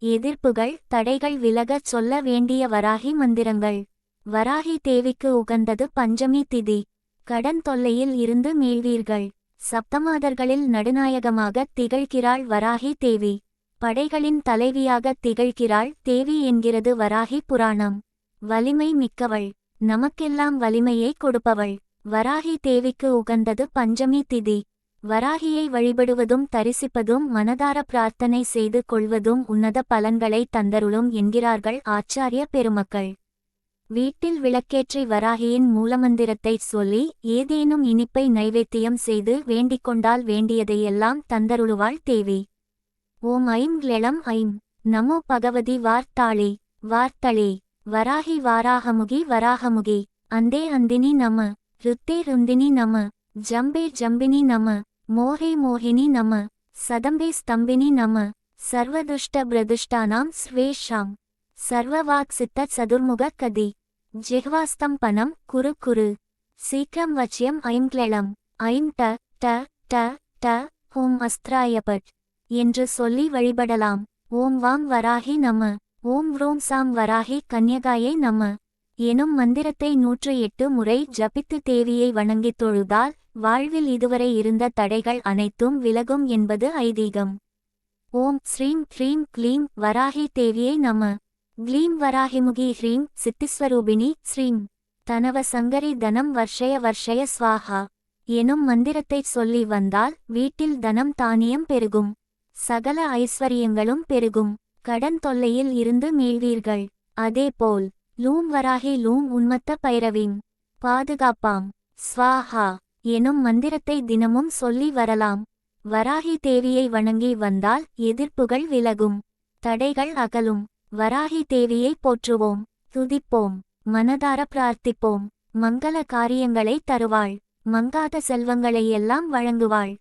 எதிர்ப்புகள் தடைகள் விலகச் சொல்ல வேண்டிய வராகி மந்திரங்கள். வராகி தேவிக்கு உகந்தது பஞ்சமி திதி. கடன் தொல்லையில் இருந்து மீள்வீர்கள். சப்தமாதர்களில் நடுநாயகமாக திகழ்கிறாள் வராகி தேவி. படைகளின் தலைவியாக திகழ்கிறாள் தேவி என்கிறது வராகி புராணம். வலிமை மிக்கவள், நமக்கெல்லாம் வலிமையை கொடுப்பவள். வராகி தேவிக்கு உகந்தது பஞ்சமி திதி. வராகியை வழிபடுவதும் தரிசிப்பதும் மனதார பிரார்த்தனை செய்து கொள்வதும் உன்னத பலன்களை தந்தருளும் என்கிறார்கள் ஆச்சாரிய பெருமக்கள். வீட்டில் விளக்கேற்றி வராகியின் மூலமந்திரத்தை சொல்லி ஏதேனும் இனிப்பை நைவேத்தியம் செய்து வேண்டிக்கொண்டால் வேண்டியதையெல்லாம் தந்தருளுவாள் தேவி. ஓம் ஐம் க்ளெளம் ஐம் நமோ பகவதி வார்த்தாளே வார்த்தளே வராகி வாராகமுகி வராகமுகி அந்தே அந்தினி நம ருத்தே ருந்தினி நம ஜம்பே ஜம்பினி நம மோகே மோகினி நம சதம்பே ஸ்தம்பினி நம சர்வதுஷ்ட பிரதுஷ்டானாம் ஸ்வேஷாம் சர்வவாக் சித்த சதுர்முக கதி ஜிஹ்வாஸ்தம்பனம் குரு குரு சீக்கிரம் வச்சியம் ஐம் க்ளெளம் ஐம் ட ட ட ட ஓம் அஸ்திராயபட் என்று சொல்லி வழிபடலாம். ஓம் வாம் வராகி நம ஓம் வ்ரோம் சாம் வராகி கன்யகாயை நம எனும் மந்திரத்தை 108 முறை ஜபித்து தேவியை வணங்கித் தொழுதால் வாழ்வில் இதுவரை இருந்த தடைகள் அனைத்தும் விலகும் என்பது ஐதீகம். ஓம் ஸ்ரீம் க்ரீம் க்ளீம் வராகி தேவியை நம. க்ளீம் வராகிமுகி ஹ்ரீம் சித்திஸ்வரூபிணி ஸ்ரீம் தனவ சங்கரி தனம் வர்ஷய வர்ஷய ஸ்வாஹா எனும் மந்திரத்தைச் சொல்லி வந்தால் வீட்டில் தனம் தானியம் பெருகும். சகல ஐஸ்வரியங்களும் பெருகும். கடன் தொல்லையில் இருந்து மீள்வீர்கள். அதேபோல் லூம் வராகி லூம் உன்மத்த பைரவீம் பாதுகாப்பாம் ஸ்வாஹா எனும் மந்திரத்தை தினமும் சொல்லி வரலாம். வராகி தேவியை வணங்கி வந்தால் எதிர்ப்புகள் விலகும், தடைகள் அகலும். வராகி தேவியை போற்றுவோம், துதிப்போம், மனதார பிரார்த்திப்போம். மங்கள காரியங்களை தருவாள், மங்காத செல்வங்களையெல்லாம் வழங்குவாள்.